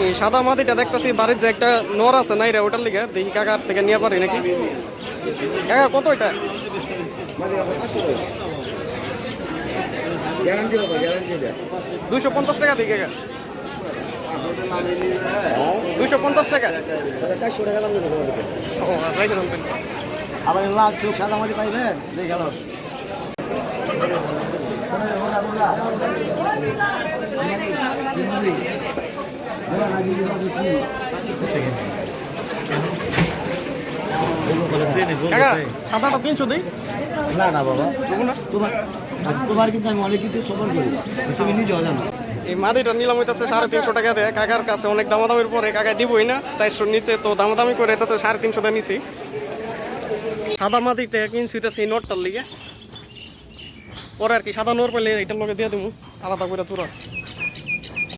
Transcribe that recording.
এই সাদা মাটিটা দেখতেছি বাড়ির যে একটা নর আছে নাই রে, ওটার লিগে দেখি কাকার থেকে নিয়ে পারি নাকি। কাকা কত এটা? 250 টাকা দিই কাকা। 250 টাকা। আবার লাল চোখ সাদা মাটি পাইবেন গেল। কাকা সাদাটা 300 দিই। না না বাবা, তোমার কিন্তু আমি অনেক কিছু সফল করি, তুমি নিজেও জানো। এই মাটিটা নিলাম হইতেছে 350 টাকা দেয়। কাকার কাছে অনেক দামাদামির পরে কাকা দিবই না, 400 নিচে তো দামাদামি করে হইতেছে 350 টাকা নিছি। সাদা মাটিটা কিনছি হইতেছে এই নোটটার লিগে, পরে আর কি সাদা নোর পেলে এটার লগে দিয়ে দেবো আলাদা করে তোরা।